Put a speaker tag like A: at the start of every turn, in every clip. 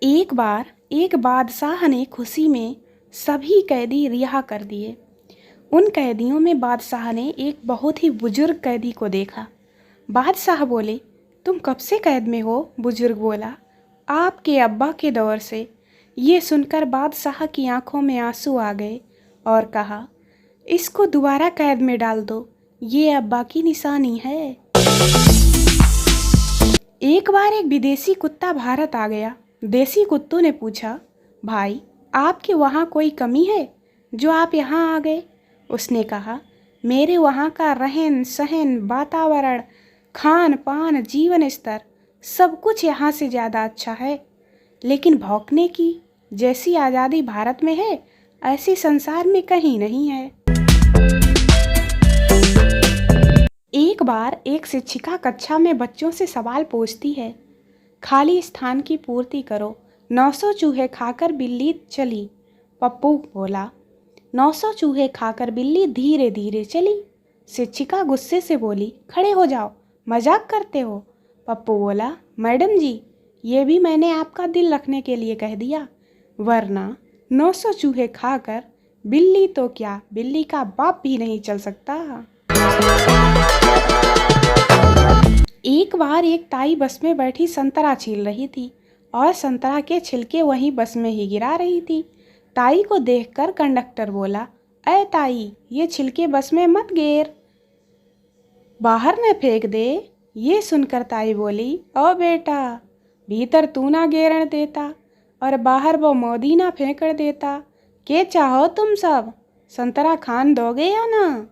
A: एक बार एक बादशाह ने खुशी में सभी कैदी रिहा कर दिए। उन कैदियों में बादशाह ने एक बहुत ही बुजुर्ग कैदी को देखा। बादशाह बोले, तुम कब से कैद में हो? बुजुर्ग बोला, आपके अब्बा के दौर से। ये सुनकर बादशाह की आंखों में आंसू आ गए और कहा, इसको दोबारा कैद में डाल दो, ये अब्बा की निशानी है। एक बार एक विदेशी कुत्ता भारत आ गया। देसी कुत्तों ने पूछा, भाई आपके वहाँ कोई कमी है जो आप यहाँ आ गए? उसने कहा, मेरे वहाँ का रहन सहन, वातावरण, खान पान, जीवन स्तर सब कुछ यहाँ से ज़्यादा अच्छा है, लेकिन भौंकने की जैसी आज़ादी भारत में है ऐसी संसार में कहीं नहीं है। एक बार एक शिक्षिका कक्षा में बच्चों से सवाल पूछती है, खाली स्थान की पूर्ति करो, 900 चूहे खाकर बिल्ली चली। पप्पू बोला, 900 चूहे खाकर बिल्ली धीरे धीरे चली। शिक्षिका गुस्से से बोली, खड़े हो जाओ, मजाक करते हो? पप्पू बोला, मैडम जी, ये भी मैंने आपका दिल रखने के लिए कह दिया, वरना 900 चूहे खाकर बिल्ली तो क्या, बिल्ली का बाप भी नहीं चल सकता। एक बार एक ताई बस में बैठी संतरा छील रही थी और संतरा के छिलके वहीं बस में ही गिरा रही थी। ताई को देखकर कंडक्टर बोला, ऐ ताई, ये छिलके बस में मत गेर, बाहर न फेंक दे। ये सुनकर ताई बोली, ओ बेटा, भीतर तू ना गेरण देता और बाहर वो मोदी ना फेंक देता, के चाहो तुम सब, संतरा खान दोगे या ना?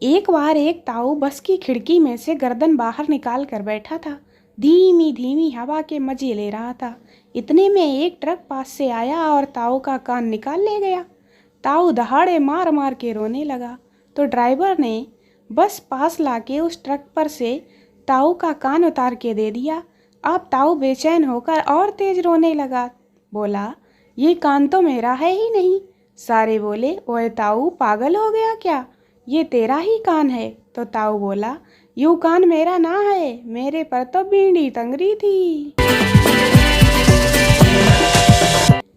A: एक बार एक ताऊ बस की खिड़की में से गर्दन बाहर निकाल कर बैठा था। धीमी धीमी हवा के मजे ले रहा था। इतने में एक ट्रक पास से आया और ताऊ का कान निकाल ले गया। ताऊ दहाड़े मार मार के रोने लगा तो ड्राइवर ने बस पास लाके उस ट्रक पर से ताऊ का कान उतार के दे दिया। अब ताऊ बेचैन होकर और तेज रोने लगा। बोला, ये कान तो मेरा है ही नहीं। सारे बोले, ओए ताऊ, पागल हो गया क्या? ये तेरा ही कान है। तो ताऊ बोला, यूं कान मेरा ना है, मेरे पर तो बीड़ी तंगरी थी।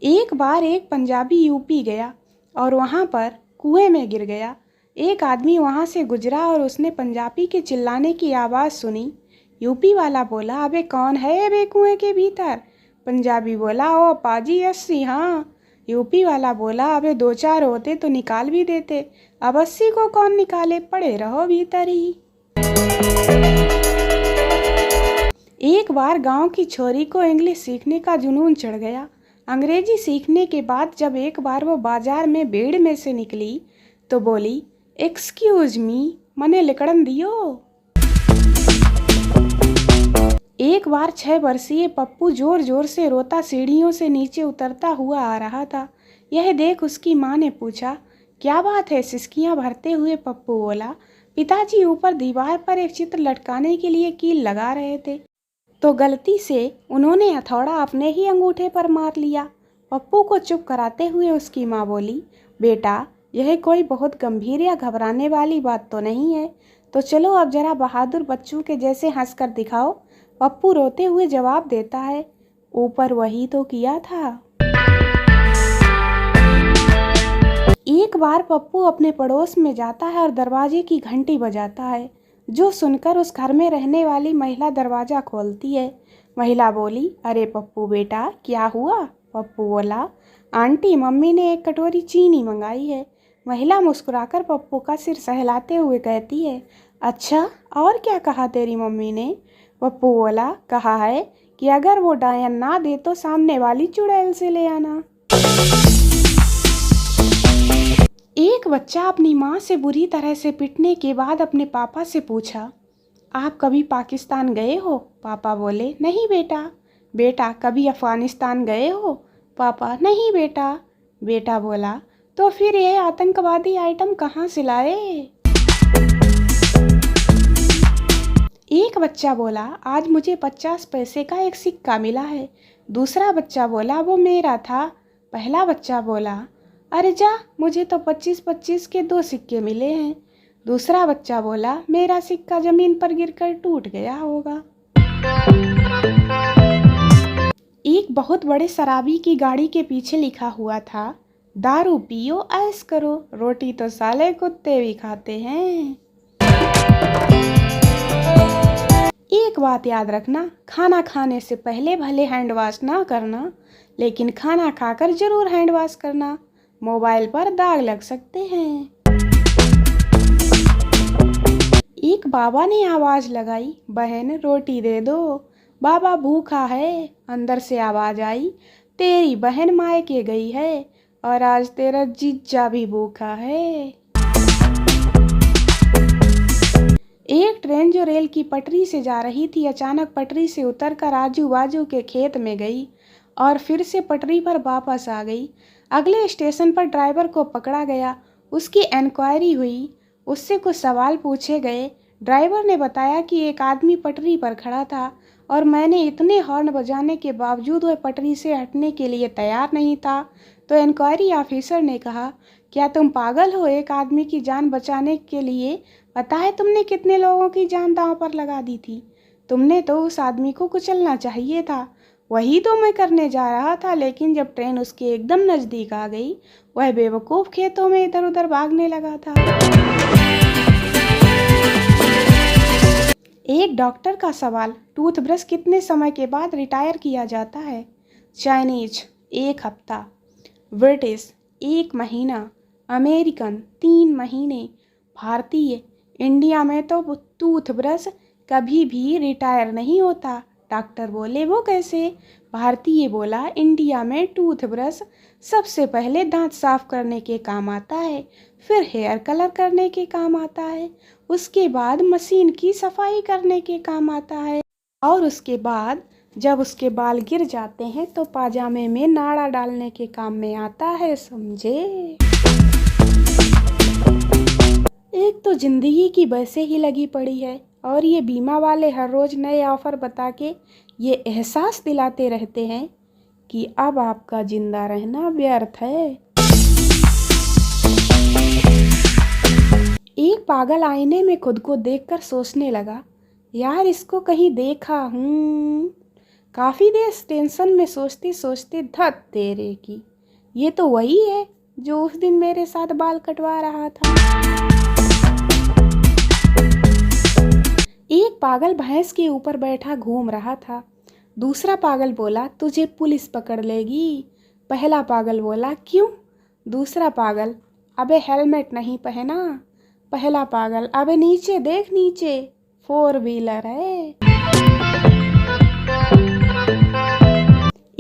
A: एक बार एक पंजाबी यूपी गया और वहाँ पर कुएं में गिर गया। एक आदमी वहाँ से गुजरा और उसने पंजाबी के चिल्लाने की आवाज़ सुनी। यूपी वाला बोला, अबे कौन है बे कुएं के भीतर? पंजाबी बोला, ओ पाजी 80। हाँ। यूपी वाला बोला, अबे 2-4 होते तो निकाल भी देते, अब 80 को कौन निकाले, पड़े रहो भीतर ही। एक बार गांव की छोरी को इंग्लिश सीखने का जुनून चढ़ गया। अंग्रेजी सीखने के बाद जब एक बार वो बाजार में भीड़ में से निकली तो बोली, एक्सक्यूज मी, मने लिकड़न दियो। एक बार 6 वर्षीय पप्पू जोर जोर से रोता सीढ़ियों से नीचे उतरता हुआ आ रहा था। यह देख उसकी माँ ने पूछा, क्या बात है? सिसकियाँ भरते हुए पप्पू बोला, पिताजी ऊपर दीवार पर एक चित्र लटकाने के लिए कील लगा रहे थे तो गलती से उन्होंने हथौड़ा अपने ही अंगूठे पर मार लिया। पप्पू को चुप कराते हुए उसकी माँ बोली, बेटा, यह कोई बहुत गंभीर या घबराने वाली बात तो नहीं है, तो चलो अब जरा बहादुर बच्चों के जैसे हंसकर दिखाओ। पप्पू रोते हुए जवाब देता है, ऊपर वही तो किया था। एक बार पप्पू अपने पड़ोस में जाता है और दरवाजे की घंटी बजाता है, जो सुनकर उस घर में रहने वाली महिला दरवाज़ा खोलती है। महिला बोली, अरे पप्पू बेटा, क्या हुआ? पप्पू बोला, आंटी, मम्मी ने एक कटोरी चीनी मंगाई है। महिला मुस्कुराकर पप्पू का सिर सहलाते हुए कहती है, अच्छा, और क्या कहा तेरी मम्मी ने? पप्पू बोला, कहा है कि अगर वो डायन ना दे तो सामने वाली चुड़ैल से ले आना। एक बच्चा अपनी माँ से बुरी तरह से पिटने के बाद अपने पापा से पूछा, आप कभी पाकिस्तान गए हो? पापा बोले, नहीं बेटा। बेटा, कभी अफ़गानिस्तान गए हो? पापा, नहीं बेटा। बेटा बोला, तो फिर यह आतंकवादी आइटम कहाँ से लाए? एक बच्चा बोला, आज मुझे 50 पैसे का एक सिक्का मिला है। दूसरा बच्चा बोला, वो मेरा था। पहला बच्चा बोला, अरे जा, मुझे तो 25-25 के 2 सिक्के मिले हैं। दूसरा बच्चा बोला, मेरा सिक्का ज़मीन पर गिरकर टूट गया होगा। बहुत बड़े शराबी की गाड़ी के पीछे लिखा हुआ था, दारू पियो ऐश करो, रोटी तो साले कुत्ते भी खाते हैं। एक बात याद रखना, खाना खाने से पहले भले हैंड वॉश ना करना, लेकिन खाना खाकर जरूर हैंड वॉश करना, मोबाइल पर दाग लग सकते हैं। एक बाबा ने आवाज लगाई, बहन रोटी दे दो। बाबा भूखा है। अंदर से आवाज आई, तेरी बहन मायके गई है और आज तेरा जीजा भी भूखा है। एक ट्रेन जो रेल की पटरी से जा रही थी, अचानक पटरी से उतरकर आजू बाजू के खेत में गई और फिर से पटरी पर वापस आ गई। अगले स्टेशन पर ड्राइवर को पकड़ा गया। उसकी इंक्वायरी हुई, उससे कुछ सवाल पूछे गए। ड्राइवर ने बताया कि एक आदमी पटरी पर खड़ा था और मैंने इतने हॉर्न बजाने के बावजूद वह पटरी से हटने के लिए तैयार नहीं था। तो इंक्वायरी ऑफिसर ने कहा, क्या तुम पागल हो? एक आदमी की जान बचाने के लिए पता है तुमने कितने लोगों की जान दांव पर लगा दी थी? तुमने तो उस आदमी को कुचलना चाहिए था। वही तो मैं करने जा रहा था, लेकिन जब ट्रेन उसके एकदम नज़दीक आ गई, वह बेवकूफ़ खेतों में इधर उधर भागने लगा था। एक डॉक्टर का सवाल, टूथब्रश कितने समय के बाद रिटायर किया जाता है? चाइनीज 1 हफ्ता, ब्रिटिश 1 महीना, अमेरिकन 3 महीने, भारतीय इंडिया में तो टूथब्रश कभी भी रिटायर नहीं होता। डॉक्टर बोले, वो कैसे? भारतीय बोला, इंडिया में टूथब्रश सबसे पहले दांत साफ करने के काम आता है, फिर हेयर कलर करने के काम आता है, उसके बाद मशीन की सफाई करने के काम आता है, और उसके बाद जब उसके बाल गिर जाते हैं तो पाजामे में नाड़ा डालने के काम में आता है, समझे? एक तो जिंदगी की वैसे ही लगी पड़ी है और ये बीमा वाले हर रोज नए ऑफर बता के ये एहसास दिलाते रहते हैं कि अब आपका जिंदा रहना व्यर्थ है। एक पागल आईने में खुद को देखकर सोचने लगा, यार इसको कहीं देखा हूँ। काफ़ी देर टेंशन में सोचते सोचते धत तेरे की, ये तो वही है जो उस दिन मेरे साथ बाल कटवा रहा था। एक पागल भैंस के ऊपर बैठा घूम रहा था। दूसरा पागल बोला, तुझे पुलिस पकड़ लेगी। पहला पागल बोला, क्यों? दूसरा पागल, अबे हेलमेट नहीं पहना। पहला पागल, अबे नीचे देख, नीचे 4 व्हीलर है।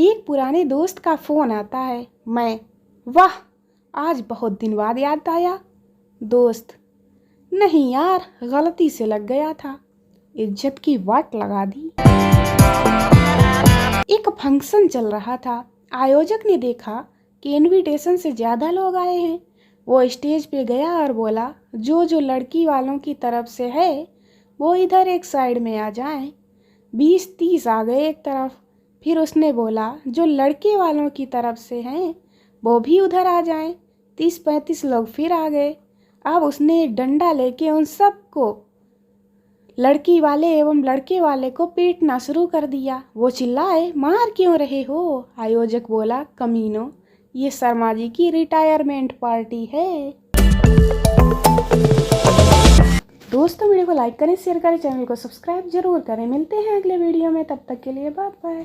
A: एक पुराने दोस्त का फोन आता है, मैं, वाह आज बहुत दिन बाद याद आया। दोस्त, नहीं यार गलती से लग गया था, इज्जत की वाट लगा दी। एक फंक्शन चल रहा था। आयोजक ने देखा कि इनविटेशन से ज़्यादा लोग आए हैं। वो स्टेज पे गया और बोला, जो लड़की वालों की तरफ से है वो इधर एक साइड में आ जाएं। 20-30 आ गए एक तरफ। फिर उसने बोला, जो लड़के वालों की तरफ से हैं वो भी उधर आ जाएं। 30-35 लोग फिर आ गए। अब उसने एक डंडा लेके उन सबको, लड़की वाले एवं लड़के वाले को पीटना शुरू कर दिया। वो चिल्लाए, मार क्यों रहे हो? आयोजक बोला, कमीनो ये शर्मा जी की रिटायरमेंट पार्टी है। दोस्तों वीडियो को लाइक करें, शेयर करें, चैनल को सब्सक्राइब जरूर करें। मिलते हैं अगले वीडियो में, तब तक के लिए बाय बाय।